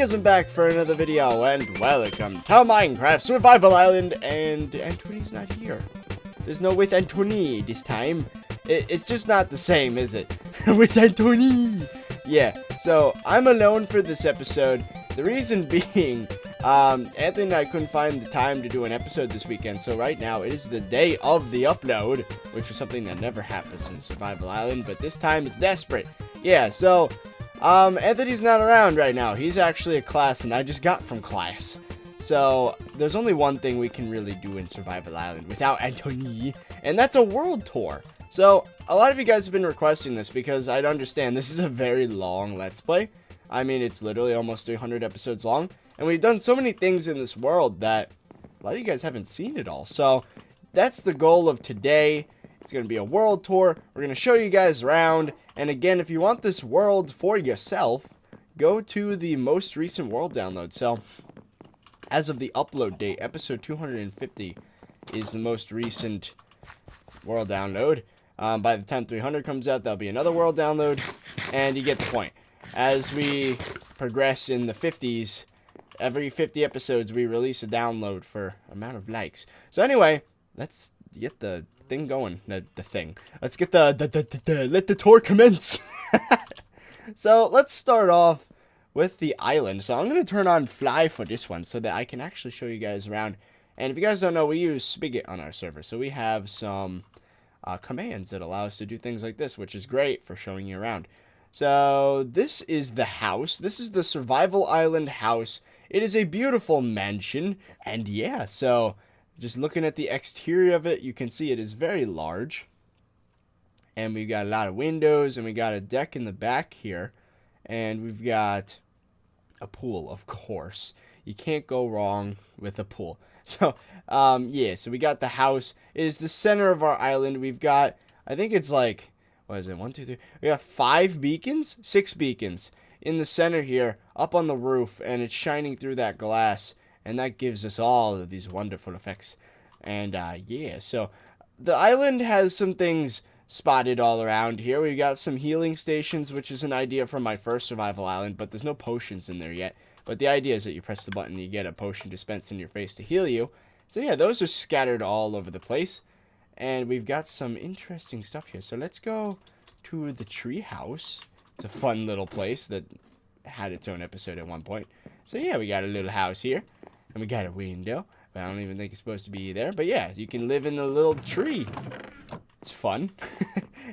guys, I'm back for another video, and welcome to Minecraft Survival Island, and Anthony's not here. There's no with Anthony this time. It's just not the same, is it? With Anthony! Yeah, so I'm alone for this episode. The reason being, Anthony and I couldn't find the time to do an episode this weekend, so right now it is the day of the upload, which is something that never happens in Survival Island, but this time it's desperate. Yeah, so Anthony's not around right now. He's actually at class, and I just got from class. So, there's only one thing we can really do in Survival Island without Anthony, and that's a world tour. So, a lot of you guys have been requesting this because I'd understand this is a very long Let's Play. I mean, it's literally almost 300 episodes long, and we've done so many things in this world that a lot of you guys haven't seen it all. So, that's the goal of today. It's going to be a world tour. We're going to show you guys around. And again, if you want this world for yourself, go to the most recent world download. So, as of the upload date, episode 250 is the most recent world download. By the time 300 comes out, there'll be another world download. And you get the point. As we progress in the 50s, every 50 episodes, we release a download for amount of likes. So anyway, let's get the thing going. The thing. Let's get let the tour commence. So let's start off with the island. So I'm going to turn on fly for this one so that I can actually show you guys around. And if you guys don't know, we use Spigot on our server. So we have some commands that allow us to do things like this, which is great for showing you around. So this is the house. This is the Survival Island house. It is a beautiful mansion. And yeah, so just looking at the exterior of it, you can see it is very large. And we've got a lot of windows, and we got a deck in the back here. And we've got a pool, of course. You can't go wrong with a pool. So, yeah, so we got the house. It is the center of our island. We've got, I think it's like, what is it, 1, 2, 3? We got 6 beacons in the center here, up on the roof, and it's shining through that glass. And that gives us all of these wonderful effects. And, yeah, so the island has some things spotted all around here. We've got some healing stations, which is an idea from my first Survival Island, but there's no potions in there yet. But the idea is that you press the button and you get a potion dispensed in your face to heal you. So, yeah, those are scattered all over the place. And we've got some interesting stuff here. So let's go to the tree house. It's a fun little place that had its own episode at one point. So, yeah, we got a little house here. And we got a window, but I don't even think it's supposed to be there. But yeah, you can live in a little tree. It's fun.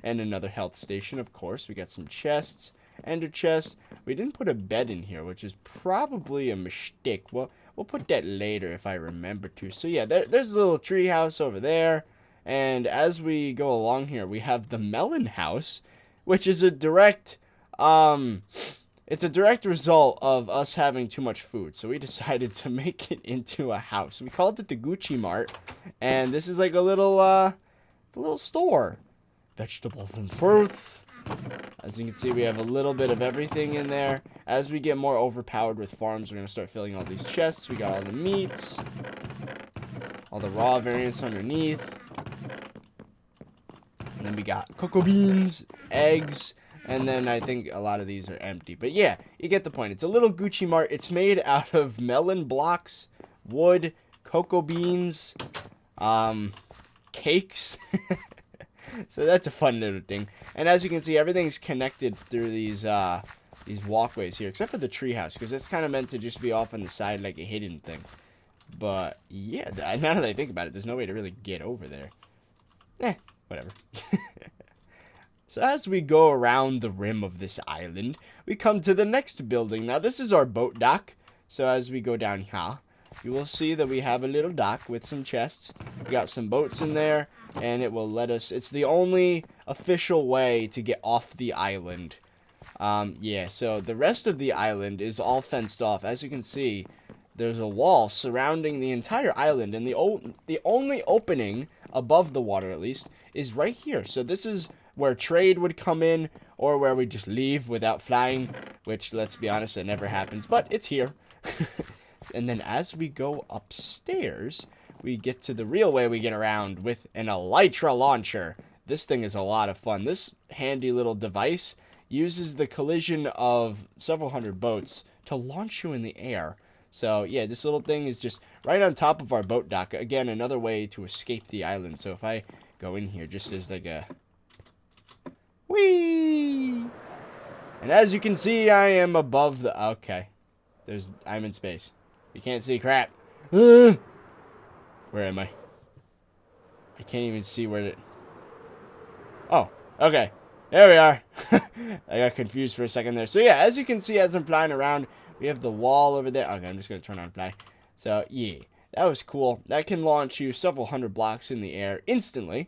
And another health station, of course. We got some chests, ender chests. We didn't put a bed in here, which is probably a mistake. We'll put that later if I remember to. So yeah, there's a little tree house over there. And as we go along here, we have the melon house, which is a direct... It's a direct result of us having too much food, so we decided to make it into a house. We called it the Gucci Mart, and this is like a little store. Vegetables and fruits. As you can see, we have a little bit of everything in there. As we get more overpowered with farms, we're going to start filling all these chests. We got all the meats, all the raw variants underneath. And then we got cocoa beans, eggs, and then I think a lot of these are empty. But yeah, you get the point. It's a little Gucci Mart. It's made out of melon blocks, wood, cocoa beans, cakes. So that's a fun little thing. And as you can see, everything's connected through these walkways here, except for the treehouse, because it's kind of meant to just be off on the side like a hidden thing. But yeah, now that I think about it, there's no way to really get over there. Whatever. So as we go around the rim of this island, we come to the next building. Now this is our boat dock. So as we go down here, you will see that we have a little dock with some chests. We got some boats in there, and it will let us... It's the only official way to get off the island. Yeah, so the rest of the island is all fenced off. As you can see, there's a wall surrounding the entire island, and the only opening, above the water at least, is right here. So this is where trade would come in, or where we just leave without flying, which, let's be honest, it never happens, but it's here. And then as we go upstairs, we get to the real way we get around with an elytra launcher. This thing is a lot of fun. This handy little device uses the collision of several hundred boats to launch you in the air. So, yeah, this little thing is just right on top of our boat dock. Again, another way to escape the island. So if I go in here, just as like a... Whee! And as you can see, I am above the... Okay. I'm in space. You can't see crap. Where am I? I can't even see where it... Oh, okay. There we are. I got confused for a second there. So, yeah, as you can see, as I'm flying around... We have the wall over there. Okay, I'm just going to turn on fly. So, yeah, that was cool. That can launch you several hundred blocks in the air instantly.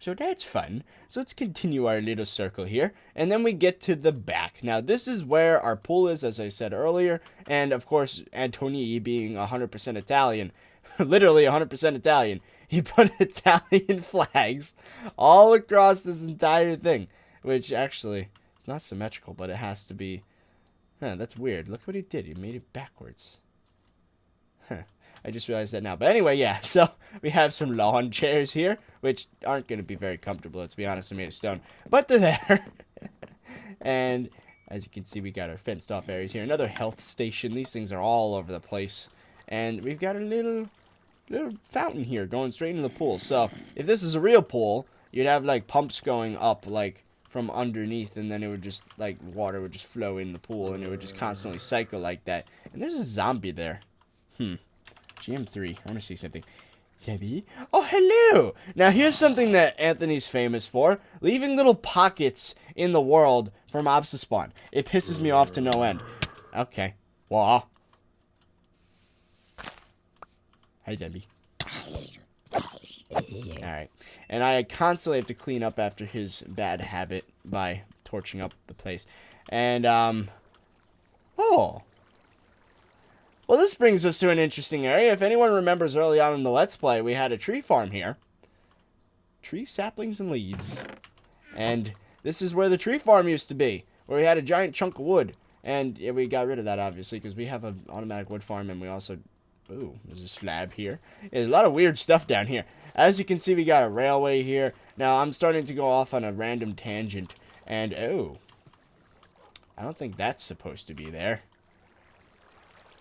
So that's fun. So let's continue our little circle here. And then we get to the back. Now, this is where our pool is, as I said earlier. And, of course, Antoni being 100% Italian. Literally 100% Italian. He put Italian flags all across this entire thing. Which, actually, it's not symmetrical, but it has to be... Huh, that's weird. Look what he did. He made it backwards. Huh. I just realized that now. But anyway, yeah. So we have some lawn chairs here, which aren't going to be very comfortable. Let's be honest. They're made of stone. But they're there. And as you can see, we got our fenced off areas here. Another health station. These things are all over the place. And we've got a little fountain here going straight into the pool. So if this is a real pool, you'd have like pumps going up like... from underneath, and then it would just, like, water would just flow in the pool, and it would just constantly cycle like that. And there's a zombie there. GM3. I want to see something. Debbie? Oh, hello! Now, here's something that Anthony's famous for. Leaving little pockets in the world for mobs to spawn. It pisses me off to no end. Okay. Wow. Hi, Debbie. Alright. And I constantly have to clean up after his bad habit by torching up the place. And, oh. Well, this brings us to an interesting area. If anyone remembers early on in the Let's Play, we had a tree farm here. Tree saplings and leaves. And this is where the tree farm used to be. Where we had a giant chunk of wood. And yeah, we got rid of that, obviously, because we have an automatic wood farm, and we also... Ooh, there's a slab here. There's a lot of weird stuff down here. As you can see, we got a railway here. Now, I'm starting to go off on a random tangent. And, oh. I don't think that's supposed to be there.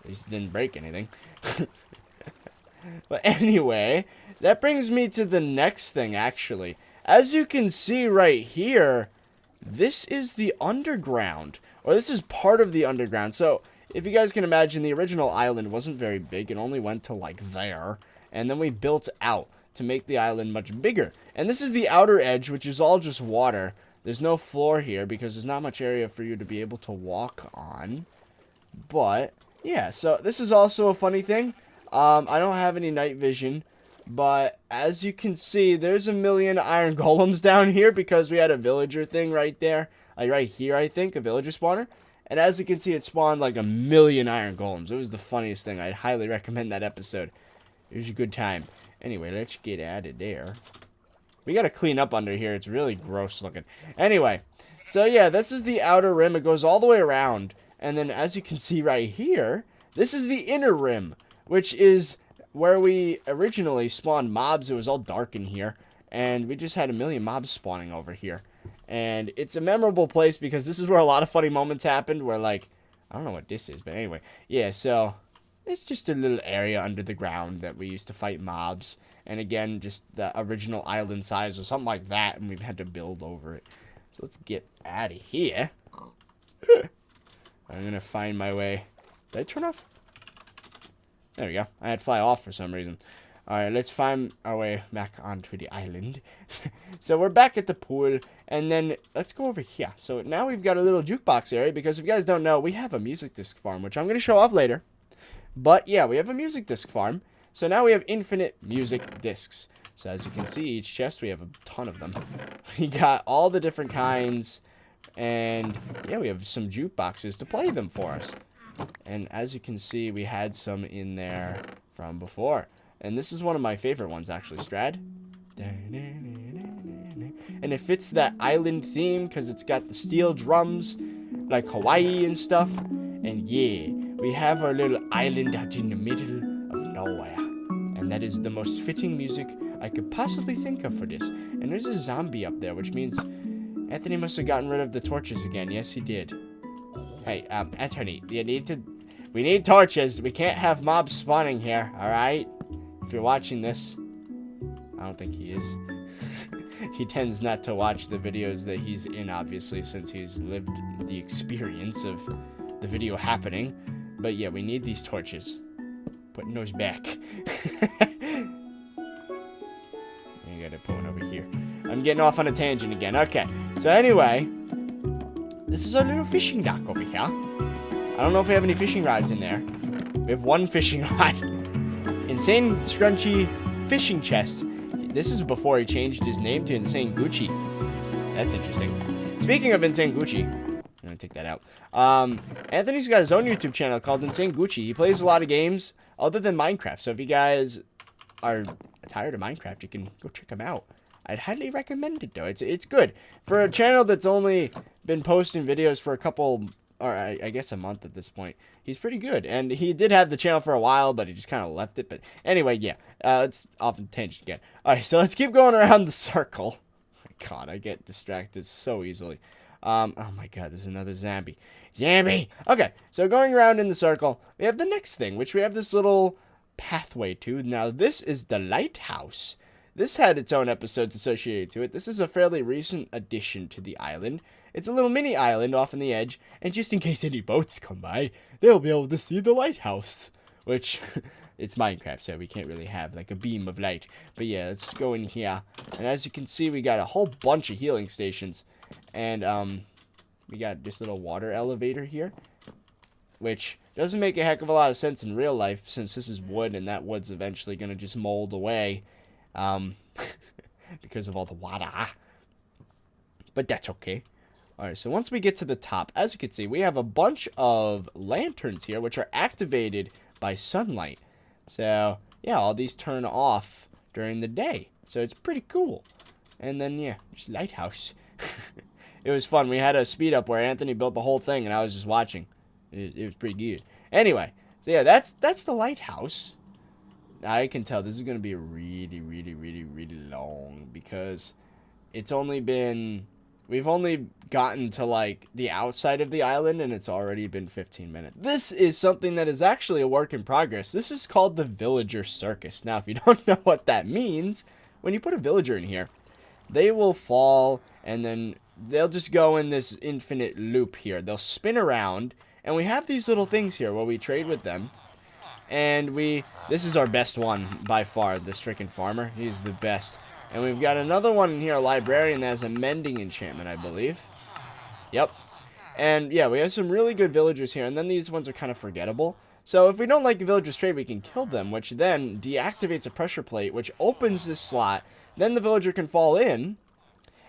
At least it didn't break anything. But anyway, that brings me to the next thing, actually. As you can see right here, this is the underground. Or this is part of the underground. So... if you guys can imagine, the original island wasn't very big. It only went to, like, there. And then we built out to make the island much bigger. And this is the outer edge, which is all just water. There's no floor here because there's not much area for you to be able to walk on. But, yeah, so this is also a funny thing. I don't have any night vision. But, as you can see, there's a million iron golems down here because we had a villager thing right there. Like, right here, I think, a villager spawner. And as you can see, it spawned like a million iron golems. It was the funniest thing. I'd highly recommend that episode. It was a good time. Anyway, let's get out of there. We gotta clean up under here. It's really gross looking. Anyway, so yeah, this is the outer rim. It goes all the way around. And then as you can see right here, this is the inner rim, which is where we originally spawned mobs. It was all dark in here. And we just had a million mobs spawning over here. And it's a memorable place because this is where a lot of funny moments happened where, like, I don't know what this is, but anyway. Yeah, so it's just a little area under the ground that we used to fight mobs. And again, just the original island size or something like that, and we've had to build over it. So let's get out of here. I'm going to find my way. Did I turn off? There we go. I had fly off for some reason. Alright, let's find our way back onto the island. So we're back at the pool, and then let's go over here. So now we've got a little jukebox area, because if you guys don't know, we have a music disc farm, which I'm going to show off later. But yeah, we have a music disc farm. So now we have infinite music discs. So as you can see, each chest, we have a ton of them. We got all the different kinds, and yeah, we have some jukeboxes to play them for us. And as you can see, we had some in there from before. And this is one of my favorite ones, actually, Strad. And it fits that island theme because it's got the steel drums, like Hawaii and stuff. And yeah, we have our little island out in the middle of nowhere. And that is the most fitting music I could possibly think of for this. And there's a zombie up there, which means Anthony must have gotten rid of the torches again. Yes, he did. Hey, Anthony, we need torches. We can't have mobs spawning here, alright? If you're watching this, I don't think he is. He tends not to watch the videos that he's in, obviously, since he's lived the experience of the video happening. But yeah, we need these torches. Putting those back. You gotta put one over here. I'm getting off on a tangent again. Okay, so anyway, this is our little fishing dock over here. I don't know if we have any fishing rods in there. We have one fishing rod. Insane Scrunchy fishing chest. This is before he changed his name to Insane Gucci. That's interesting. Speaking of Insane Gucci, I'm gonna take that out. Anthony's got his own YouTube channel called Insane Gucci. He plays a lot of games other than Minecraft. So if you guys are tired of Minecraft, you can go check him out. I'd highly recommend it though. It's good for a channel that's only been posting videos for a couple, or I guess a month at this point. He's pretty good, and he did have the channel for a while, but he just kind of left it. But anyway, yeah, it's off the tangent again. All right, so let's keep going around the circle. Oh my God, I get distracted so easily. Oh my God, there's another zombie. Zombie. Okay, so going around in the circle, we have the next thing, which we have this little pathway to. Now, this is the lighthouse. This had its own episodes associated to it. This is a fairly recent addition to the island. It's a little mini island off on the edge, and just in case any boats come by, they'll be able to see the lighthouse. Which, it's Minecraft, so we can't really have like a beam of light. But yeah, let's go in here. And as you can see, we got a whole bunch of healing stations. And we got this little water elevator here, which doesn't make a heck of a lot of sense in real life, since this is wood, and that wood's eventually going to just mold away. Because of all the water. But that's okay. Alright, so once we get to the top, as you can see, we have a bunch of lanterns here, which are activated by sunlight. So, yeah, all these turn off during the day. So it's pretty cool. And then, yeah, just lighthouse. It was fun. We had a speed up where Anthony built the whole thing, and I was just watching. It was pretty good. Anyway, so yeah, that's the lighthouse. I can tell this is going to be really, really, really, really long, because it's only been... We've only gotten to, like, the outside of the island, and it's already been 15 minutes. This is something that is actually a work in progress. This is called the Villager Circus. Now, if you don't know what that means, when you put a villager in here, they will fall, and then they'll just go in this infinite loop here. They'll spin around, and we have these little things here where we trade with them. And this is our best one by far, this freaking farmer. He's the best. And we've got another one in here, a librarian that has a mending enchantment, I believe. Yep. And yeah, we have some really good villagers here, and then these ones are kind of forgettable. So if we don't like the villagers trade, we can kill them, which then deactivates a pressure plate, which opens this slot. Then the villager can fall in,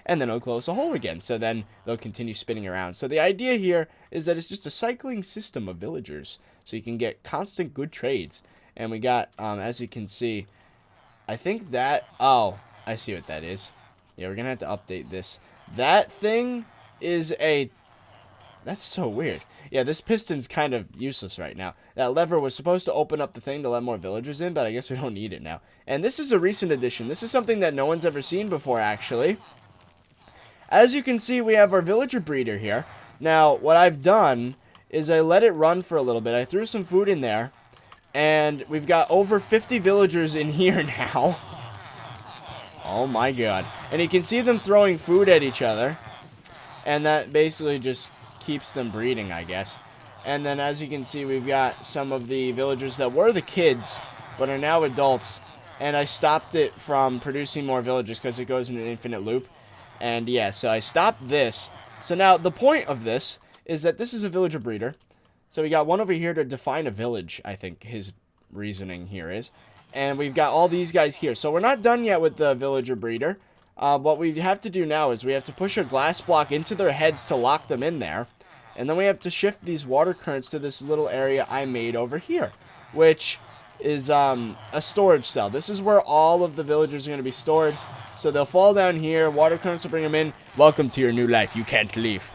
and then it'll close the hole again. So then they'll continue spinning around. So the idea here is that it's just a cycling system of villagers, so you can get constant good trades. And we got, as you can see, I think that, oh, I see what that is. Yeah, we're going to have to update this. That thing is that's so weird. Yeah, this piston's kind of useless right now. That lever was supposed to open up the thing to let more villagers in, but I guess we don't need it now. And this is a recent addition. This is something that no one's ever seen before, actually. As you can see, we have our villager breeder here. Now, what I've done is I let it run for a little bit. I threw some food in there, and we've got over 50 villagers in here now. Oh my God. And you can see them throwing food at each other, and that basically just keeps them breeding, I guess. And then as you can see, we've got some of the villagers that were the kids, but are now adults. And I stopped it from producing more villagers because it goes in an infinite loop. And yeah, so I stopped this. So now the point of this is that this is a villager breeder. So we got one over here to define a village, I think his reasoning here is. And we've got all these guys here. So we're not done yet with the villager breeder. What we have to do now is we have to push a glass block into their heads to lock them in there. And then we have to shift these water currents to this little area I made over here, which is a storage cell. This is where all of the villagers are going to be stored. So they'll fall down here. Water currents will bring them in. Welcome to your new life. You can't leave.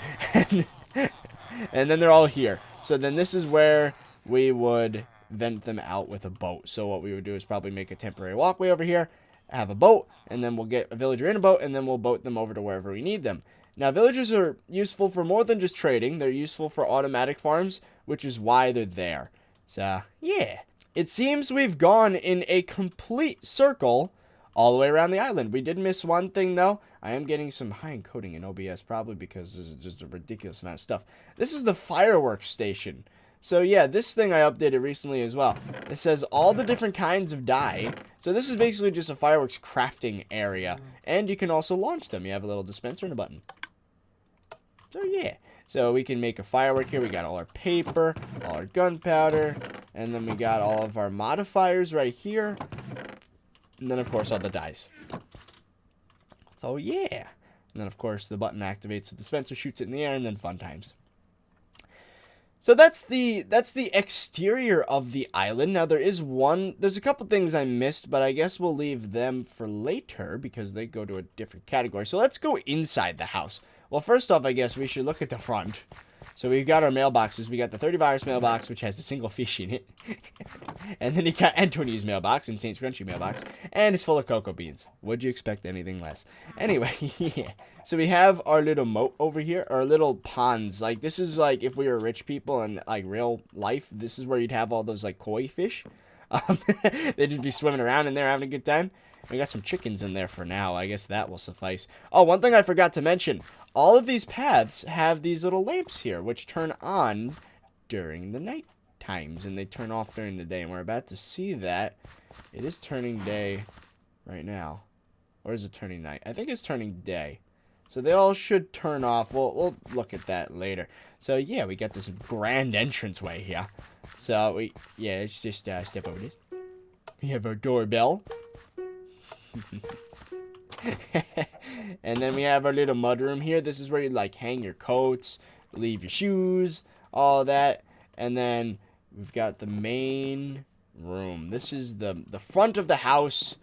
And then they're all here. So then this is where we would vent them out with a boat. So what we would do is probably make a temporary walkway over here, have a boat, and then we'll get a villager in a boat, and then we'll boat them over to wherever we need them. Now, villages are useful for more than just trading. They're useful for automatic farms, which is why they're there. So, yeah. It seems we've gone in a complete circle all the way around the island. We did miss one thing, though. I am getting some high encoding in OBS, probably because this is just a ridiculous amount of stuff. This is the fireworks station. So, yeah, this thing I updated recently as well. It says all the different kinds of dye. So, this is basically just a fireworks crafting area. And you can also launch them. You have a little dispenser and a button. So, yeah. So, we can make a firework here. We got all our paper, all our gunpowder, and then we got all of our modifiers right here. And then, of course, all the dyes. So, yeah. And then, of course, the button activates the dispenser, shoots it in the air, and then fun times. So that's the exterior of the island. Now, there's a couple things I missed, but I guess we'll leave them for later because they go to a different category. So let's go inside the house. Well, first off, I guess we should look at the front. So we've got our mailboxes. We got the ThirtyVirus mailbox, which has a single fish in it. And then you got Anthony's mailbox, Insane Scrunchy mailbox. And it's full of cocoa beans. Would you expect anything less? Anyway, yeah. So we have our little moat over here, our little ponds. Like, this is like if we were rich people in, like, real life, this is where you'd have all those, like, koi fish. They'd just be swimming around in there having a good time. We got some chickens in there for now. I guess that will suffice. Oh, one thing I forgot to mention. All of these paths have these little lamps here, which turn on during the night times, and they turn off during the day. And we're about to see that. It is turning day right now. Or is it turning night? I think it's turning day. So they all should turn off. We'll look at that later. So, yeah, we got this grand entranceway here. So, let's just step over this. We have our doorbell. And then we have our little mudroom here. This is where you, like, hang your coats, leave your shoes, all that. And then we've got the main room. This is the front of the house.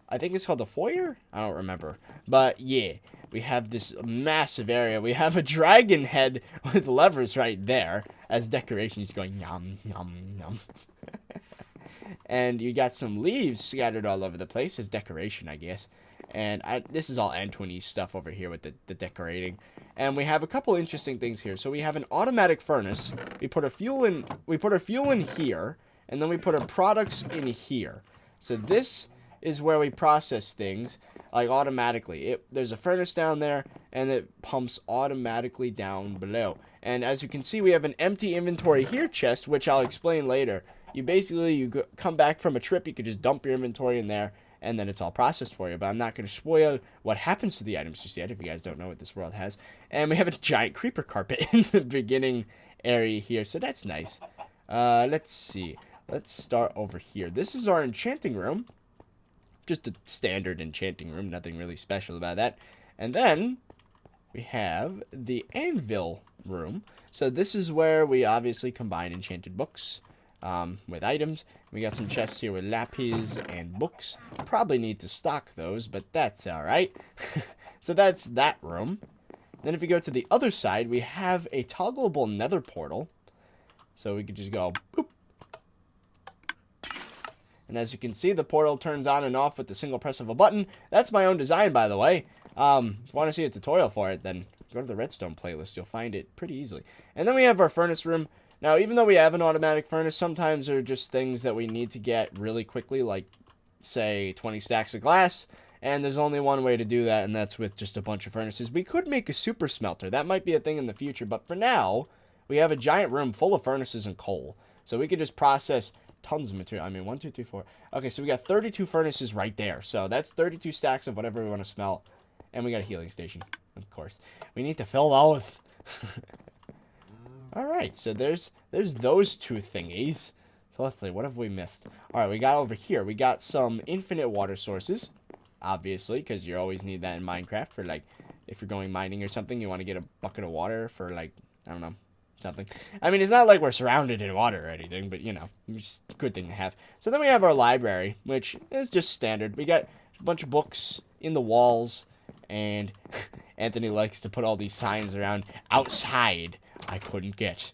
I think it's called the foyer? I don't remember. But, yeah, we have this massive area. We have a dragon head with levers right there as decorations going yum, yum, yum. And you got some leaves scattered all over the place as decoration, I guess. And this is all Anthony's stuff over here with the decorating. And we have a couple interesting things here. So we have an automatic furnace. We put our fuel in here, and then we put our products in here. So this is where we process things like automatically. There's a furnace down there, and it pumps automatically down below. And as you can see, we have an empty inventory here chest, which I'll explain later. You come back from a trip, you could just dump your inventory in there, and then it's all processed for you. But I'm not going to spoil what happens to the items just yet, if you guys don't know what this world has. And we have a giant creeper carpet in the beginning area here, so that's nice. Let's see. Let's start over here. This is our enchanting room. Just a standard enchanting room, nothing really special about that. And then we have the anvil room. So this is where we obviously combine enchanted books with items. We got some chests here with lapis and books. Probably need to stock those, but that's alright. So that's that room. Then if we go to the other side, we have a toggleable nether portal. So we could just go boop. And as you can see, the portal turns on and off with the single press of a button. That's my own design, by the way. If you want to see a tutorial for it, then go to the redstone playlist. You'll find it pretty easily. And then we have our furnace room. Now, even though we have an automatic furnace, sometimes there are just things that we need to get really quickly, like, say, 20 stacks of glass. And there's only one way to do that, and that's with just a bunch of furnaces. We could make a super smelter. That might be a thing in the future. But for now, we have a giant room full of furnaces and coal. So we could just process tons of material. I mean, 1, 2, 3, 4. Okay, so we got 32 furnaces right there. So that's 32 stacks of whatever we want to smelt. And we got a healing station, of course. We need to fill those. Alright, so there's those two thingies. So let's see, what have we missed? Alright, we got over here. We got some infinite water sources. Obviously, because you always need that in Minecraft for, like, if you're going mining or something, you want to get a bucket of water for, like, I don't know, something. I mean, it's not like we're surrounded in water or anything, but, you know, it's a good thing to have. So then we have our library, which is just standard. We got a bunch of books in the walls, and Anthony likes to put all these signs around outside. I couldn't get.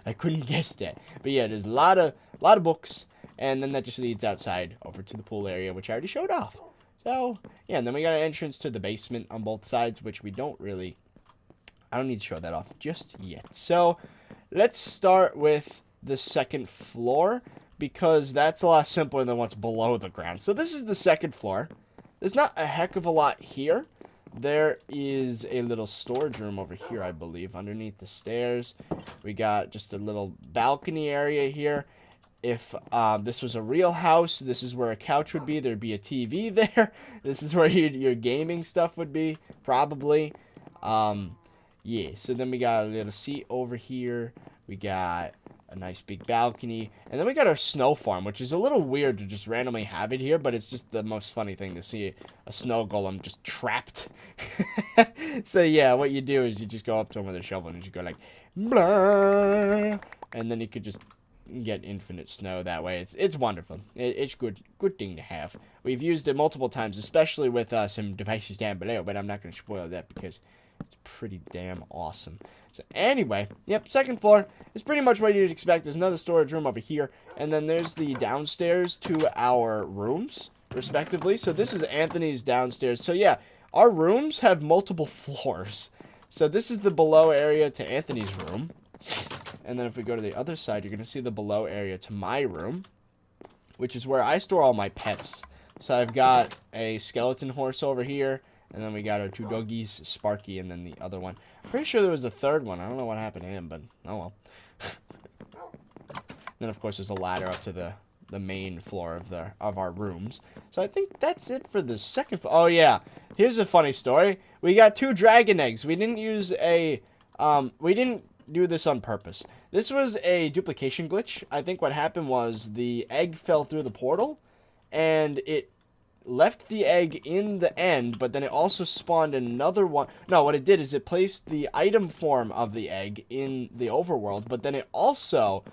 I couldn't guess that. But yeah, there's a lot of books, and then that just leads outside over to the pool area, which I already showed off. So, yeah, and then we got an entrance to the basement on both sides, which we don't really... I don't need to show that off just yet. So, let's start with the second floor, because that's a lot simpler than what's below the ground. So, this is the second floor. There's not a heck of a lot here. There is a little storage room over here, I believe, underneath the stairs. We got just a little balcony area here. If this was a real house, this is where a couch would be. There'd be a TV there. This is where your gaming stuff would be, probably. Yeah, so then we got a little seat over here. We got a nice big balcony. And then we got our snow farm, which is a little weird to just randomly have it here, but it's just the most funny thing to see a snow golem just trapped. So yeah, what you do is you just go up to him with a shovel and you just go like, blah, and then you could just get infinite snow that way. It's wonderful. It's good thing to have. We've used it multiple times, especially with some devices down below, but I'm not going to spoil that because it's pretty damn awesome. So anyway, yep, second floor is pretty much what you'd expect. There's another storage room over here, and then there's the downstairs to our rooms, respectively. So this is Anthony's downstairs. So yeah, our rooms have multiple floors. So this is the below area to Anthony's room. And then if we go to the other side, you're going to see the below area to my room, which is where I store all my pets. So I've got a skeleton horse over here, and then we got our two doggies, Sparky, and then the other one. I'm pretty sure there was a third one. I don't know what happened to him, but oh well. Then, of course, there's a ladder up to the main floor of our rooms. So I think that's it for the second floor. Oh, yeah. Here's a funny story. We got 2 dragon eggs. We didn't use a... we didn't do this on purpose. This was a duplication glitch. I think what happened was the egg fell through the portal, and it left the egg in the end, but then it also spawned another one. No, what it did is it placed the item form of the egg in the overworld, but then it also,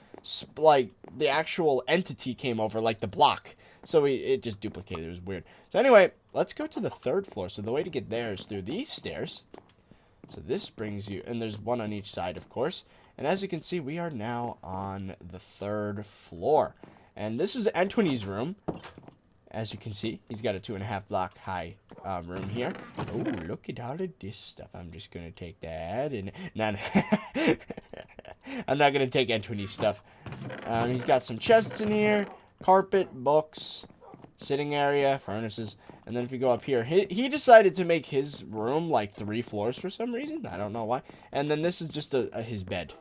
like, the actual entity came over, like the block. So it just duplicated. It was weird. So anyway, let's go to the third floor. So the way to get there is through these stairs. So this brings you, and there's one on each side, of course. And as you can see, we are now on the third floor. And this is Anthony's room. As you can see, he's got a 2.5 block high room here. Oh, look at all of this stuff. I'm just going to take that. And not I'm not going to take Anthony's stuff. He's got some chests in here, carpet, books, sitting area, furnaces. And then if we go up here, he decided to make his room like 3 floors for some reason. I don't know why. And then this is just his bed.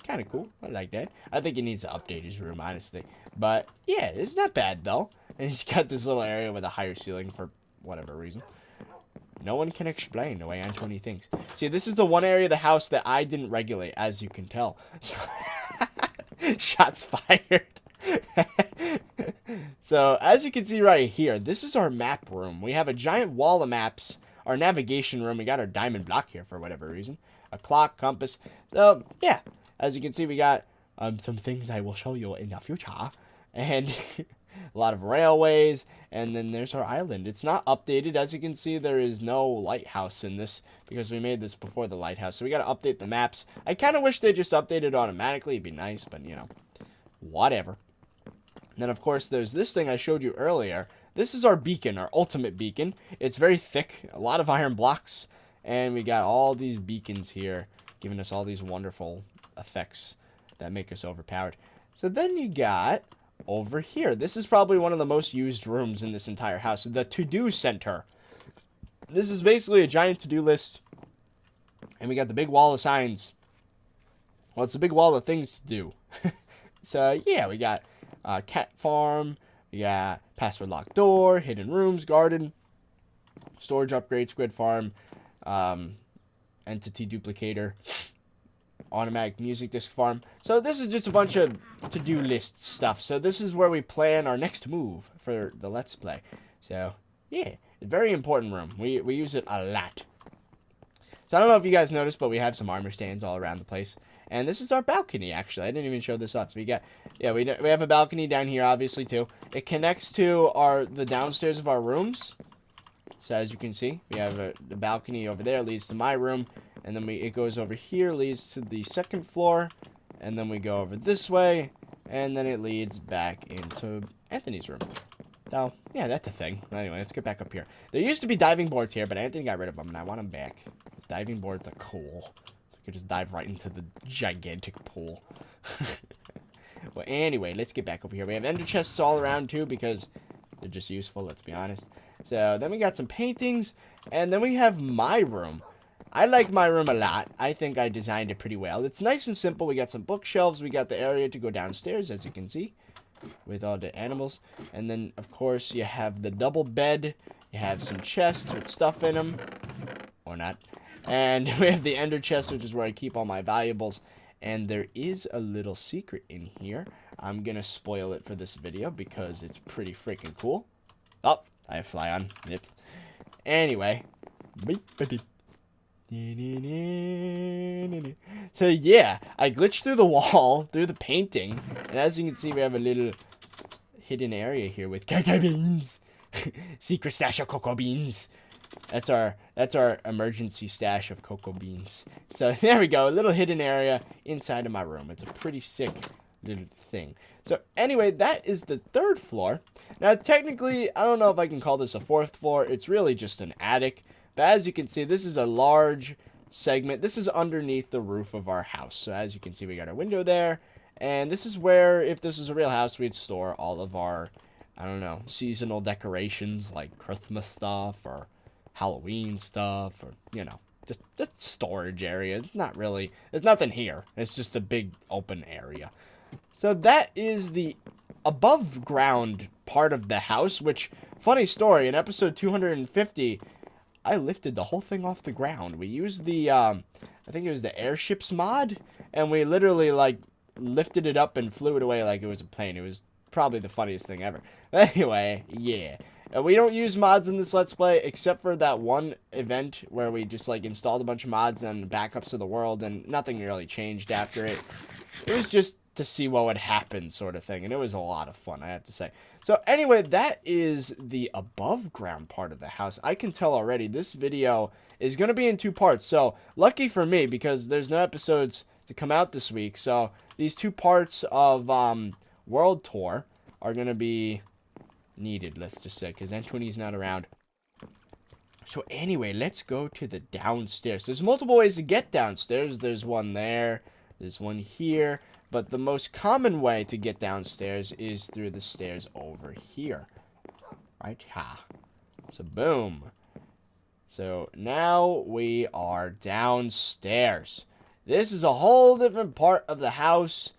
Kind of cool. I like that. I think he needs to update his room, honestly. But yeah, it's not bad though. And he's got this little area with a higher ceiling for whatever reason. No one can explain the way Anthony thinks. See, this is the one area of the house that I didn't regulate, as you can tell. So shots fired. So, as you can see right here, this is our map room. We have a giant wall of maps, our navigation room. We got our diamond block here for whatever reason. A clock, compass. So, yeah. As you can see, we got some things I will show you in the future. And a lot of railways. And then there's our island. It's not updated. As you can see, there is no lighthouse in this because we made this before the lighthouse. So, we got to update the maps. I kind of wish they just updated automatically. It'd be nice, but, you know, whatever. And then, of course, there's this thing I showed you earlier. This is our beacon, our ultimate beacon. It's very thick, a lot of iron blocks, and we got all these beacons here, giving us all these wonderful effects that make us overpowered. So then you got over here. This is probably one of the most used rooms in this entire house, the to-do center. This is basically a giant to-do list, and we got the big wall of signs. Well, it's a big wall of things to do. So, yeah, we got cat farm, we got password locked door, hidden rooms, garden, storage upgrade, squid farm, entity duplicator, automatic music disc farm. So this is just a bunch of to-do list stuff. So this is where we plan our next move for the Let's Play. So, yeah, very important room. We use it a lot. So I don't know if you guys noticed, but we have some armor stands all around the place. And this is our balcony, actually. I didn't even show this off. So we got, yeah, we have a balcony down here, obviously, too. It connects to the downstairs of our rooms. So as you can see, we have the balcony over there, leads to my room. And then it goes over here, leads to the second floor. And then we go over this way. And then it leads back into Anthony's room. So, yeah, that's a thing. Anyway, let's get back up here. There used to be diving boards here, but Anthony got rid of them, and I want them back. Diving boards are cool. So we could just dive right into the gigantic pool. Well, anyway, let's get back over here. We have ender chests all around, too, because they're just useful, let's be honest. So, then we got some paintings, and then we have my room. I like my room a lot. I think I designed it pretty well. It's nice and simple. We got some bookshelves. We got the area to go downstairs, as you can see, with all the animals. And then, of course, you have the double bed. You have some chests with stuff in them. Or not. And we have the ender chest, which is where I keep all my valuables. And there is a little secret in here. I'm going to spoil it for this video because it's pretty freaking cool. Oh, I have fly on. Yep. Anyway. So yeah, I glitched through the wall, through the painting. And as you can see, we have a little hidden area here with cocoa beans. Secret stash of cocoa beans. That's our emergency stash of cocoa beans. So there we go, a little hidden area inside of my room. It's a pretty sick little thing. So anyway, that is the 3rd floor. Now technically, I don't know if I can call this a 4th floor. It's really just an attic. But as you can see, this is a large segment. This is underneath the roof of our house. So as you can see, we got our window there. And this is where, if this was a real house, we'd store all of our, I don't know, seasonal decorations like Christmas stuff or Halloween stuff, or, you know, just storage area. It's not really, there's nothing here. It's just a big open area. So that is the above ground part of the house, which, funny story, in episode 250, I lifted the whole thing off the ground. We used the, I think it was the airships mod, and we literally, like, lifted it up and flew it away like it was a plane. It was probably the funniest thing ever. Anyway, yeah. We don't use mods in this Let's Play, except for that one event where we just, like, installed a bunch of mods and backups of the world, and nothing really changed after it. It was just to see what would happen, sort of thing, and it was a lot of fun, I have to say. So, anyway, that is the above-ground part of the house. I can tell already this video is going to be in 2 parts, so lucky for me, because there's no episodes to come out this week, so these 2 parts of World Tour are going to be needed, let's just say, because Anthony's not around. So anyway, let's go to the downstairs. There's multiple ways to get downstairs. There's one there, there's one here, but the most common way to get downstairs is through the stairs over here. Right? Ha. So boom. So now we are downstairs. This is a whole different part of the house,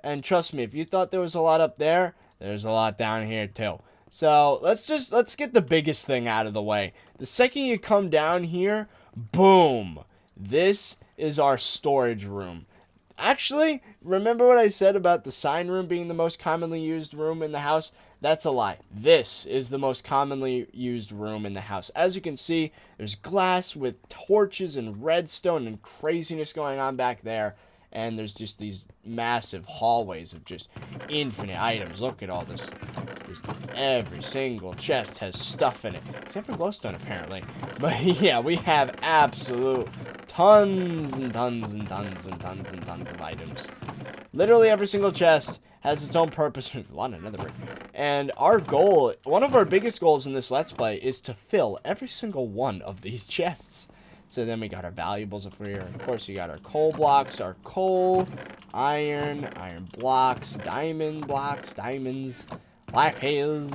and trust me, if you thought there was a lot up there, there's a lot down here too. So, let's get the biggest thing out of the way. The second you come down here, boom. This is our storage room. Actually, remember what I said about the sign room being the most commonly used room in the house? That's a lie. This is the most commonly used room in the house. As you can see, there's glass with torches and redstone and craziness going on back there. And there's just these massive hallways of just infinite items. Look at all this. Just every single chest has stuff in it. Except for glowstone, apparently. But yeah, we have absolute tons and tons and tons and tons and tons of items. Literally every single chest has its own purpose. A lot of netherite. And our goal, one of our biggest goals in this Let's Play, is to fill every single one of these chests. So then we got our valuables over here. Of course, you got our coal blocks, our coal, iron blocks, diamond blocks, diamonds, lapis,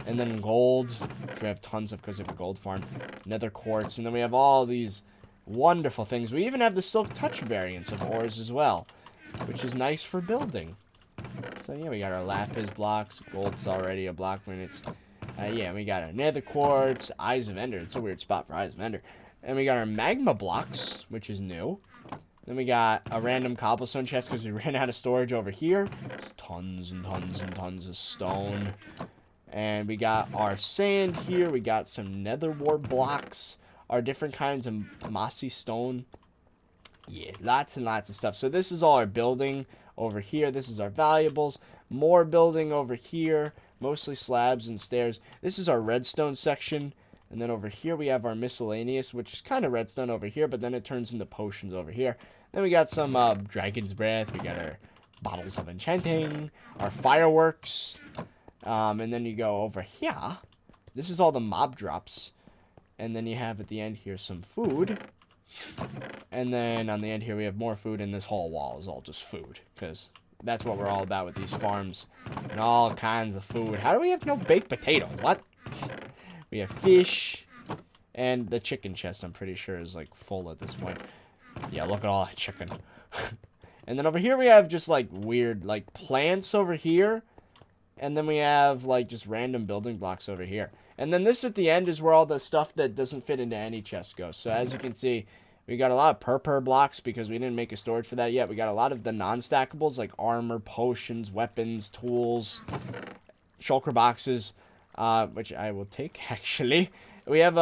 and then gold, which we have tons of because we have a gold farm, nether quartz, and then we have all these wonderful things. We even have the silk touch variants of ores as well, which is nice for building. So yeah, we got our lapis blocks, gold's already a block when it's, yeah, we got our nether quartz, eyes of ender. It's a weird spot for eyes of ender. And we got our magma blocks, which is new. Then we got a random cobblestone chest because we ran out of storage over here. There's tons and tons and tons of stone. And we got our sand here. We got some nether wart blocks. Our different kinds of mossy stone. Yeah, lots and lots of stuff. So this is all our building over here. This is our valuables. More building over here. Mostly slabs and stairs. This is our redstone section. And then over here we have our miscellaneous, which is kind of redstone over here, but then it turns into potions over here. Then we got some dragon's breath. We got our bottles of enchanting, our fireworks, And then you go over here. This is all the mob drops. And then you have at the end here some food. And then on the end here we have more food, and this whole wall is all just food. Because that's what we're all about with these farms. And all kinds of food. How do we have no baked potatoes? What? We have fish. And the chicken chest, I'm pretty sure, is like full at this point. Yeah, look at all that chicken. And then over here we have just like weird like plants over here. And then we have like just random building blocks over here. And then this at the end is where all the stuff that doesn't fit into any chest goes. So as you can see, we got a lot of purple blocks because we didn't make a storage for that yet. We got a lot of the non-stackables like armor, potions, weapons, tools, shulker boxes, which I will take actually. We have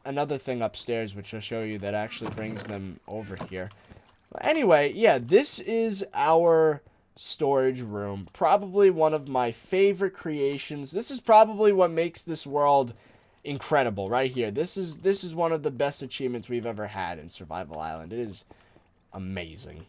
another thing upstairs which I'll show you that actually brings them over here. Anyway, yeah, this is our storage room. Probably one of my favorite creations. This is probably what makes this world incredible right here. This is one of the best achievements we've ever had in Survival Island. It is amazing.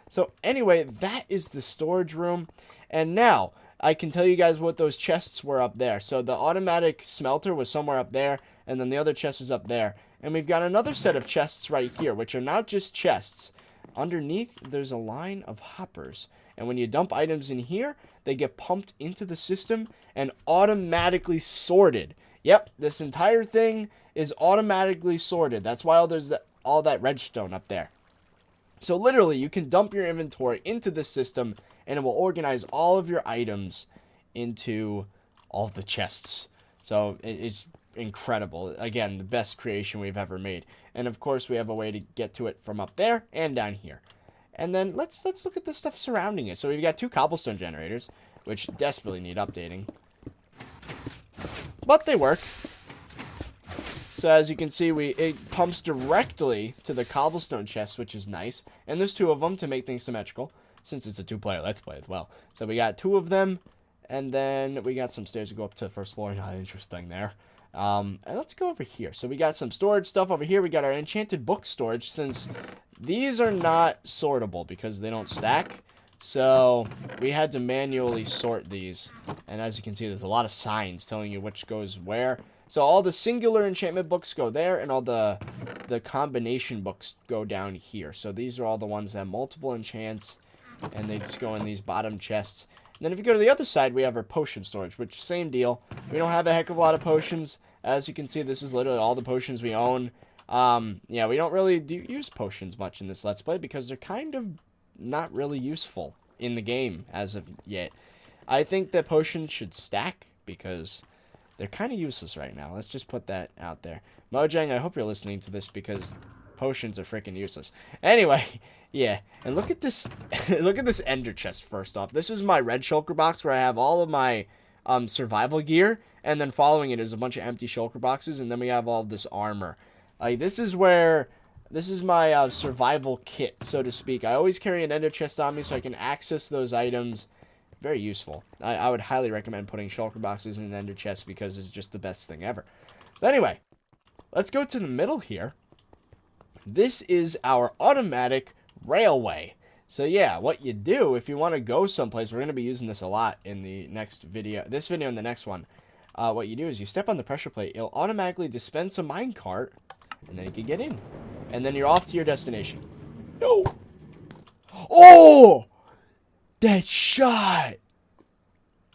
So anyway, that is the storage room. And now I can tell you guys what those chests were up there. So the automatic smelter was somewhere up there, and then the other chest is up there. And we've got another set of chests right here, which are not just chests. Underneath, there's a line of hoppers. And when you dump items in here, they get pumped into the system and automatically sorted. Yep, this entire thing is automatically sorted. That's why there's all that redstone up there. So literally, you can dump your inventory into the system, and it will organize all of your items into all of the chests. So it's incredible. Again, the best creation we've ever made. And of course, we have a way to get to it from up there and down here. And then let's look at the stuff surrounding it. So we've got 2 cobblestone generators, which desperately need updating. But they work. So as you can see, it pumps directly to the cobblestone chest, which is nice. And there's 2 of them to make things symmetrical, since it's a 2-player Let's Play as well. So we got 2 of them, and then we got some stairs to go up to the first floor. Not interesting there. And let's go over here. So we got some storage stuff over here. We got our enchanted book storage, since these are not sortable because they don't stack. So we had to manually sort these. And as you can see, there's a lot of signs telling you which goes where. So all the singular enchantment books go there, and all the combination books go down here. So these are all the ones that have multiple enchants, and they just go in these bottom chests. And then if you go to the other side, we have our potion storage, which same deal. We don't have a heck of a lot of potions. As you can see, this is literally all the potions we own. Yeah, we don't really use potions much in this Let's Play because they're kind of not really useful in the game as of yet. I think that potions should stack because they're kind of useless right now. Let's just put that out there. Mojang, I hope you're listening to this because potions are freaking useless. Anyway, yeah, and look at this. Look at this ender chest first off. This is my red shulker box where I have all of my survival gear, and then following it is a bunch of empty shulker boxes, and then we have all this armor. This is my survival kit, so to speak. I always carry an ender chest on me so I can access those items. Very useful. I would highly recommend putting shulker boxes in an ender chest because it's just the best thing ever. But anyway, let's go to the middle here. This is our automatic railway. So yeah, what you do if you want to go someplace, we're going to be using this a lot in the next video, this video and the next one. What you do is you step on the pressure plate, it'll automatically dispense a minecart, and then you can get in. And then you're off to your destination. No! Oh! That shot!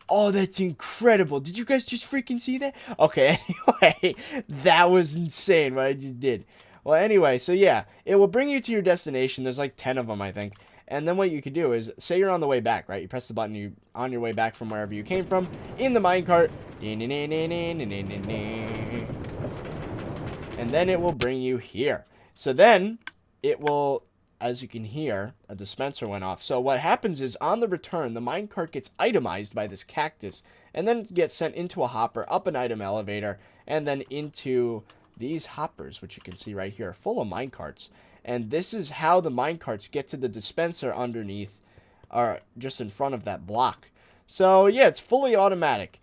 Oh, that's incredible. Did you guys just freaking see that? Okay, anyway, that was insane what I just did. Well, anyway, so yeah, it will bring you to your destination. There's like 10 of them, I think. And then what you could do is, say you're on the way back, right? You press the button, you're on your way back from wherever you came from, in the minecart. And then it will bring you here. So then, it will, as you can hear, a dispenser went off. So what happens is, on the return, the minecart gets itemized by this cactus, and then gets sent into a hopper, up an item elevator, and then into these hoppers, which you can see right here, are full of minecarts. And this is how the minecarts get to the dispenser underneath, or just in front of that block. So yeah, it's fully automatic.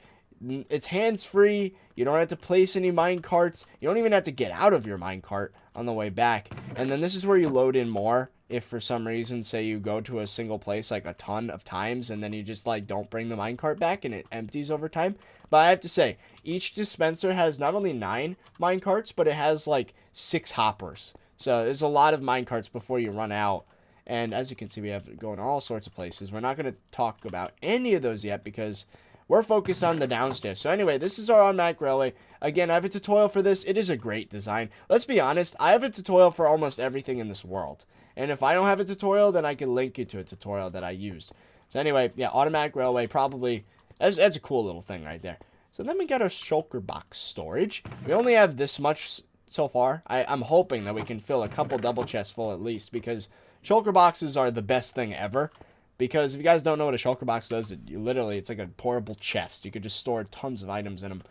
It's hands-free. You don't have to place any minecarts. You don't even have to get out of your minecart on the way back. And then this is where you load in more. if for some reason, say you go to a single place like a ton of times and then you just like don't bring the minecart back and it empties over time. But I have to say, each dispenser has not only 9 minecarts, but it has like 6 hoppers. So there's a lot of minecarts before you run out. And as you can see, we have it going all sorts of places. We're not going to talk about any of those yet because we're focused on the downstairs. So anyway, this is our automatic railway. Again, I have a tutorial for this. It is a great design. Let's be honest, I have a tutorial for almost everything in this world. And if I don't have a tutorial, then I can link you to a tutorial that I used. So anyway, yeah, automatic railway probably, that's a cool little thing right there. So then we got our shulker box storage. We only have this much so far. I'm hoping that we can fill a couple double chests full at least, because shulker boxes are the best thing ever. Because if you guys don't know what a shulker box does, it's like a portable chest. You could just store tons of items in them.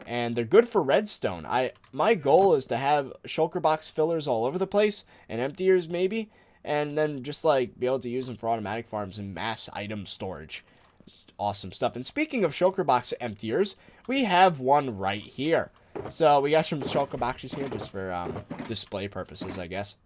And they're good for redstone. My goal is to have shulker box fillers all over the place, and emptiers maybe, and then just like be able to use them for automatic farms and mass item storage. Just awesome stuff. And speaking of shulker box emptiers, we have one right here. So we got some shulker boxes here just for display purposes, I guess.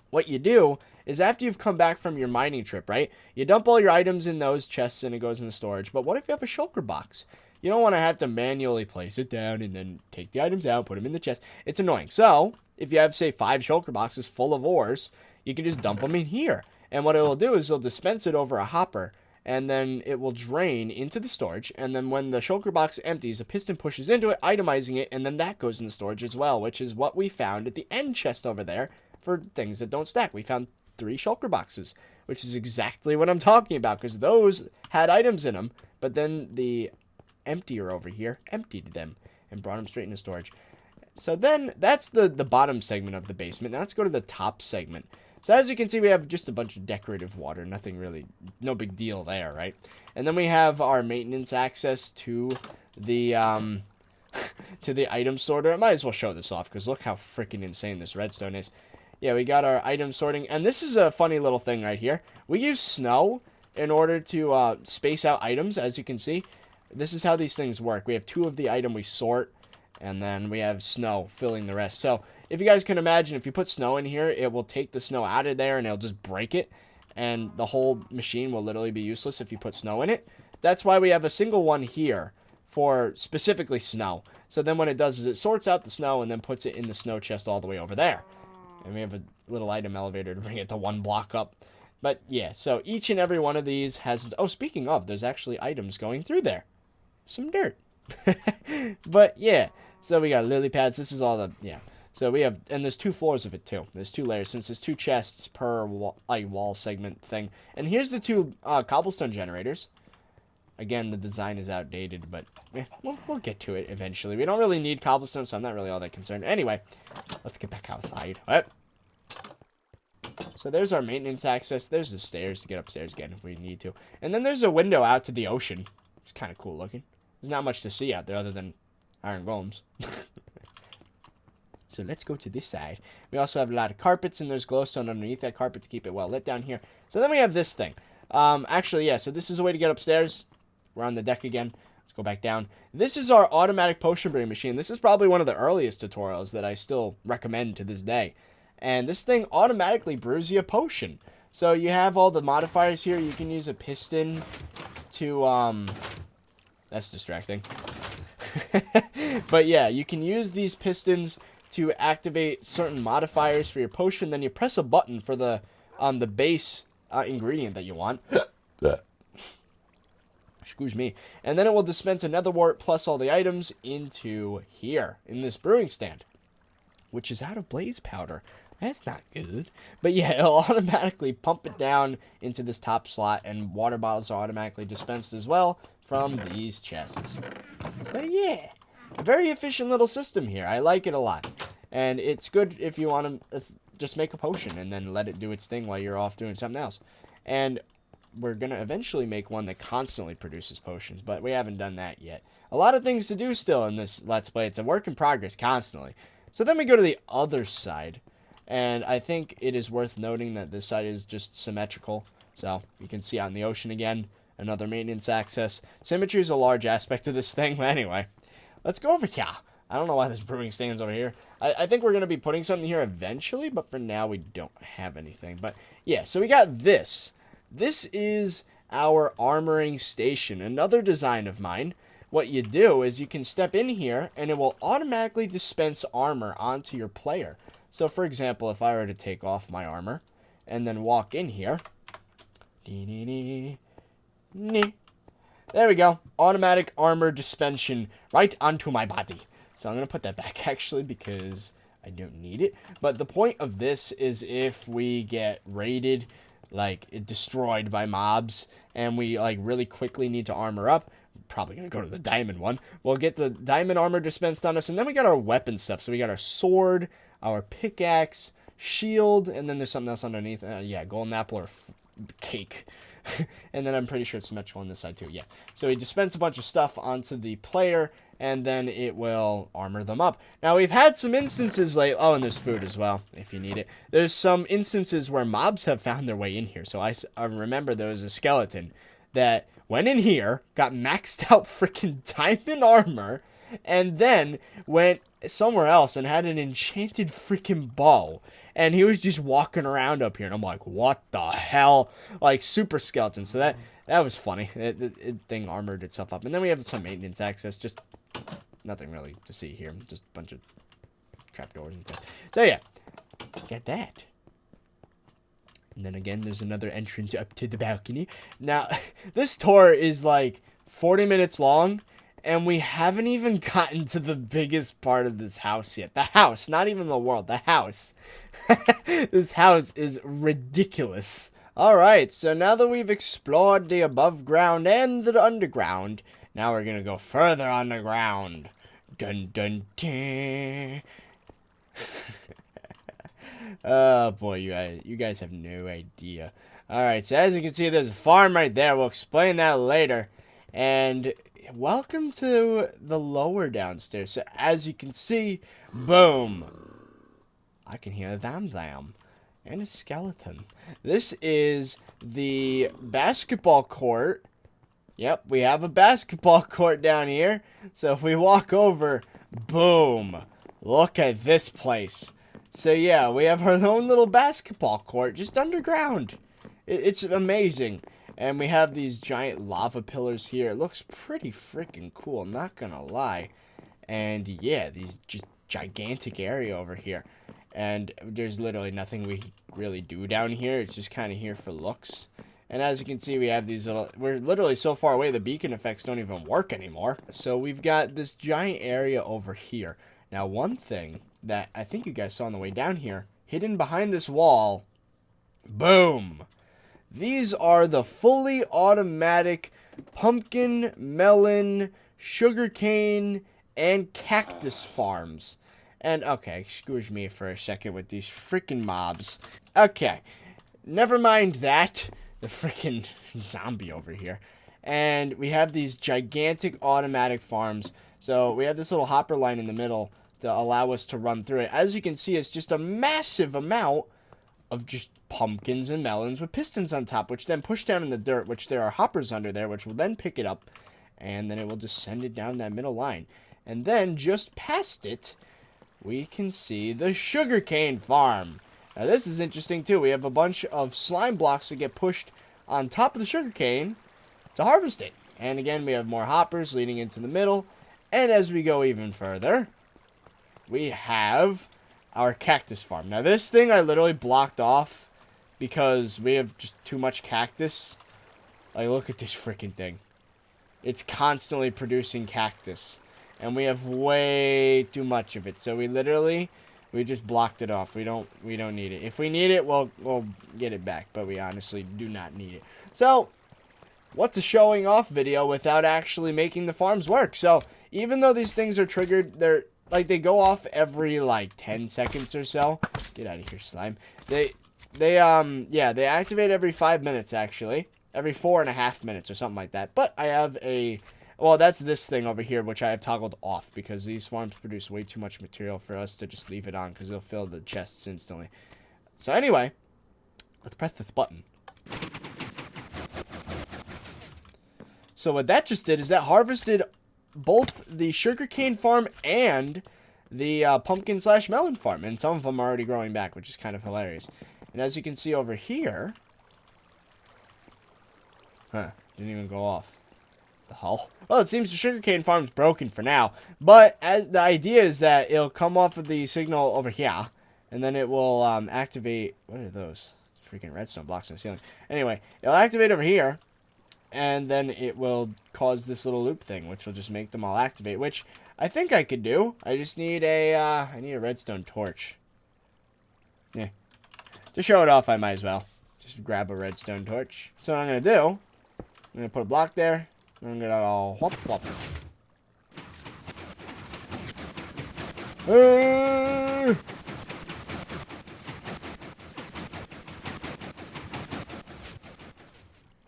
What you do is after you've come back from your mining trip, right? You dump all your items in those chests and it goes into storage. But what if you have a shulker box? You don't want to have to manually place it down and then take the items out, put them in the chest. It's annoying. So if you have, say, 5 shulker boxes full of ores, you can just dump them in here. And what it will do is it'll dispense it over a hopper, and then it will drain into the storage. And then when the shulker box empties, a piston pushes into it, itemizing it, and then that goes into storage as well, which is what we found at the end chest over there for things that don't stack. We found 3 shulker boxes, which is exactly what I'm talking about, because those had items in them, but then the emptier over here emptied them and brought them straight into storage. So then that's the bottom segment of the basement. Now let's go to the top segment. So as you can see, we have just a bunch of decorative water. Nothing really, no big deal there, right? And then we have our maintenance access to the to the item sorter. I might as well show this off because look how freaking insane this redstone is. Yeah, we got our item sorting, and this is a funny little thing right here. We use snow in order to space out items, as you can see. This is how these things work. We have 2 of the item we sort, and then we have snow filling the rest. So if you guys can imagine, if you put snow in here, it will take the snow out of there and it'll just break it, and the whole machine will literally be useless if you put snow in it. That's why we have a single one here for specifically snow. So then what it does is it sorts out the snow and then puts it in the snow chest all the way over there. And we have a little item elevator to bring it to 1 block up. But yeah, so each and every one of these has... Oh, speaking of, there's actually items going through there. Some dirt. But yeah, so we got lily pads. This is all the... Yeah. So we have... And there's 2 floors of it too. There's 2 layers since there's 2 chests per wall segment thing. And here's the 2 cobblestone generators. Again, the design is outdated, but we'll get to it eventually. We don't really need cobblestone, so I'm not really all that concerned. Anyway, let's get back outside. Right. So there's our maintenance access. There's the stairs to get upstairs again if we need to. And then there's a window out to the ocean. It's kind of cool looking. There's not much to see out there other than iron golems. So let's go to this side. We also have a lot of carpets, and there's glowstone underneath that carpet to keep it well lit down here. So then we have this thing. Actually, yeah, so this is a way to get upstairs. We're on the deck again. Let's go back down. This is our automatic potion brewing machine. This is probably one of the earliest tutorials that I still recommend to this day. And this thing automatically brews you a potion. So you have all the modifiers here. You can use a piston to, that's distracting. But yeah, you can use these pistons to activate certain modifiers for your potion. Then you press a button for the base ingredient that you want. Excuse me. And then it will dispense another wart plus all the items into here in this brewing stand, which is out of blaze powder. That's not good. But yeah, it'll automatically pump it down into this top slot, and water bottles are automatically dispensed as well from these chests. So yeah, a very efficient little system here. I like it a lot. And it's good if you want to just make a potion and then let it do its thing while you're off doing something else. And we're going to eventually make one that constantly produces potions, but we haven't done that yet. A lot of things to do still in this Let's Play. It's a work in progress constantly. So then we go to the other side, and I think it is worth noting that this side is just symmetrical. So you can see out in the ocean again, another maintenance access. Symmetry is a large aspect of this thing, but anyway. Let's go over here. I don't know why this brewing stand's over here. I think we're going to be putting something here eventually, but for now we don't have anything. But yeah, so we got this. This is our armoring station, another design of mine. What you do is you can step in here and it will automatically dispense armor onto your player. So for example, if I were to take off my armor and then walk in here, there we go, automatic armor dispensation right onto my body. So I'm going to put that back actually because I don't need it. But the point of this is if we get raided, like destroyed by mobs, and we like really quickly need to armor up, probably gonna go to the diamond one. We'll get the diamond armor dispensed on us, and then we got our weapon stuff. So we got our sword, our pickaxe, shield, and then there's something else underneath. Yeah, golden apple or cake. And then I'm pretty sure it's symmetrical on this side too. Yeah. So we dispense a bunch of stuff onto the player, and then it will armor them up. Now, we've had some instances like... Oh, and there's food as well, if you need it. There's some instances where mobs have found their way in here. So I remember there was a skeleton that went in here, got maxed out freaking diamond armor, and then went somewhere else and had an enchanted freaking bow. And he was just walking around up here, and I'm like, what the hell? Like, super skeleton. So that was funny. It thing armored itself up. And then we have some maintenance access. Just nothing really to see here. Just a bunch of trapdoors and stuff. So, yeah. Got that. And then again, there's another entrance up to the balcony. Now, this tour is like 40 minutes long, and we haven't even gotten to the biggest part of this house yet. The house, not even the world, the house. This house is ridiculous. Alright, so now that we've explored the above ground and the underground, now we're gonna go further underground. Dun dun dun. Oh boy, you guys have no idea. Alright, so as you can see, there's a farm right there. We'll explain that later. And welcome to the lower downstairs. So as you can see, boom. I can hear a dam and a skeleton. This is the basketball court. Yep, we have a basketball court down here. So if we walk over, boom. Look at this place. So yeah, we have our own little basketball court just underground. It's amazing. And we have these giant lava pillars here. It looks pretty freaking cool, I'm not gonna lie. And yeah, these just gigantic area over here. And there's literally nothing we really do down here. It's just kind of here for looks. And as you can see, we have these little... We're literally so far away, the beacon effects don't even work anymore. So we've got this giant area over here. Now, one thing that I think you guys saw on the way down here, hidden behind this wall, boom! These are the fully automatic pumpkin, melon, sugarcane, and cactus farms. And, okay, excuse me for a second with these freaking mobs. Okay, never mind that. The freaking zombie over here. And we have these gigantic automatic farms. So we have this little hopper line in the middle to allow us to run through it. As you can see, it's just a massive amount of just pumpkins and melons with pistons on top, which then push down in the dirt, which there are hoppers under there, which will then pick it up, and then it will just send it down that middle line. And then, just past it, we can see the sugarcane farm. Now, this is interesting, too. We have a bunch of slime blocks that get pushed on top of the sugarcane to harvest it. And again, we have more hoppers leading into the middle. And as we go even further, we have our cactus farm. Now, this thing I literally blocked off because we have just too much cactus. Like, look at this freaking thing. It's constantly producing cactus. And we have way too much of it. So we just blocked it off. We don't need it. If we need it, we'll get it back. But we honestly do not need it. So, what's a showing off video without actually making the farms work? So, even though these things are triggered, they go off every like 10 seconds or so. Get out of here, slime. They activate every 5 minutes actually. Every 4.5 minutes or something like that. But I have well, that's this thing over here, which I have toggled off because these farms produce way too much material for us to just leave it on because they'll fill the chests instantly. So anyway, let's press this button. So what that just did is that harvested both the sugarcane farm and the pumpkin slash melon farm. And some of them are already growing back, which is kind of hilarious. And as you can see over here... Huh, didn't even go off. The hell? Well, it seems the sugarcane farm's broken for now. But as the idea is that it'll come off of the signal over here. And then it will activate... What are those? Freaking redstone blocks in the ceiling. Anyway, it'll activate over here. And then it will cause this little loop thing, which will just make them all activate. Which I think I could do. I just need a redstone torch. Yeah. To show it off, I might as well. Just grab a redstone torch. So what I'm going to do, I'm going to put a block there. I'm going to go whoop whoop.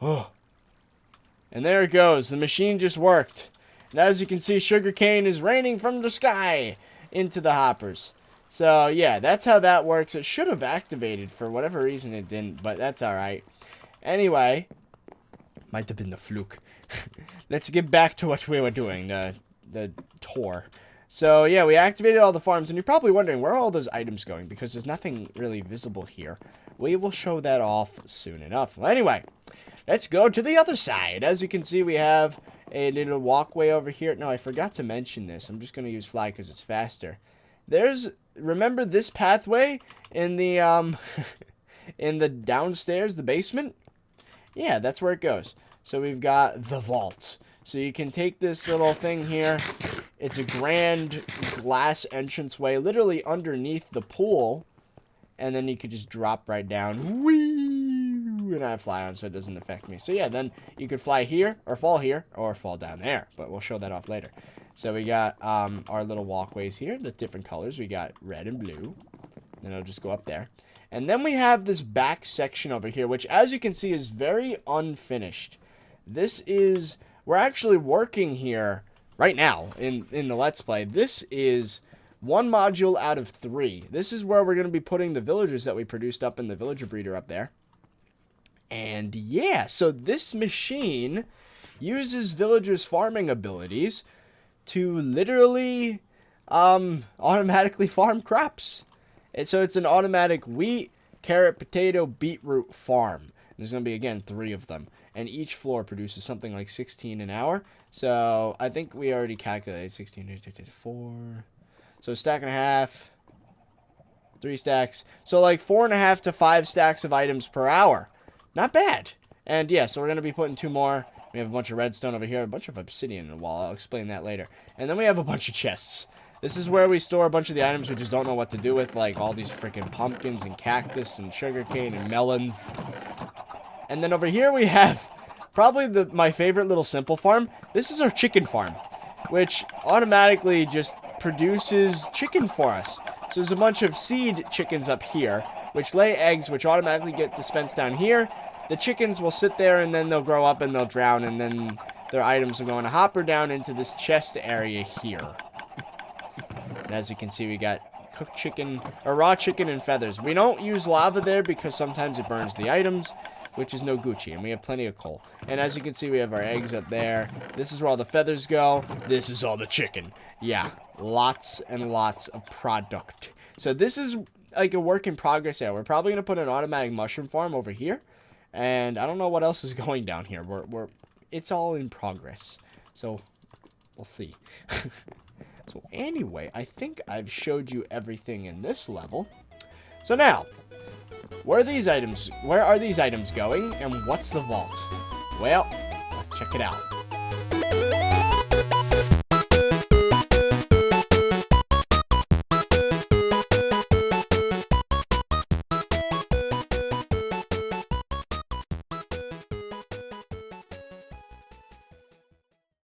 Oh. And there it goes. The machine just worked. And as you can see, sugarcane is raining from the sky into the hoppers. So, yeah, that's how that works. It should have activated. For whatever reason, it didn't. But that's alright. Anyway. Might have been the fluke. Let's get back to what we were doing. The tour. So, yeah, we activated all the farms. And you're probably wondering, where are all those items going? Because there's nothing really visible here. We will show that off soon enough. Well, anyway. Let's go to the other side. As you can see, we have a little walkway over here. No, I forgot to mention this. I'm just going to use fly because it's faster. Remember this pathway in the, in the downstairs, the basement? Yeah, that's where it goes. So we've got the vault. So you can take this little thing here. It's a grand glass entranceway, literally underneath the pool. And then you could just drop right down. Whee! And I fly on, so it doesn't affect me. So yeah, then you could fly here, or fall down there. But we'll show that off later. So we got our little walkways here, the different colors. We got red and blue. Then it'll just go up there. And then we have this back section over here, which as you can see is very unfinished. We're actually working here right now in the Let's Play. This is one module out of 3. This is where we're going to be putting the villagers that we produced up in the villager breeder up there. And yeah, so this machine uses villagers' farming abilities to literally automatically farm crops. And so it's an automatic wheat, carrot, potato, beetroot farm. There's going to be, again, 3 of them. And each floor produces something like 16 an hour. So I think we already calculated 16, 4. So a stack and a half, 3 stacks. So like 4.5 to 5 stacks of items per hour. Not bad. And yeah, so we're going to be putting 2 more. We have a bunch of redstone over here, a bunch of obsidian in the wall. I'll explain that later. And then we have a bunch of chests. This is where we store a bunch of the items we just don't know what to do with, like all these freaking pumpkins and cactus and sugarcane and melons. And then over here we have probably my favorite little simple farm. This is our chicken farm, which automatically just produces chicken for us. So there's a bunch of seed chickens up here, which lay eggs, which automatically get dispensed down here. The chickens will sit there, and then they'll grow up, and they'll drown, and then their items will go in a hopper down into this chest area here. And as you can see, we got cooked chicken, or raw chicken and feathers. We don't use lava there because sometimes it burns the items, which is no Gucci, and we have plenty of coal. And as you can see, we have our eggs up there. This is where all the feathers go. This is all the chicken. Yeah, lots and lots of product. So this is like a work in progress there. We're probably going to put an automatic mushroom farm over here. And I don't know what else is going down here. It's all in progress. So, we'll see. So, anyway, I think I've showed you everything in this level. So now, where are these items going, and what's the vault? Well, let's check it out.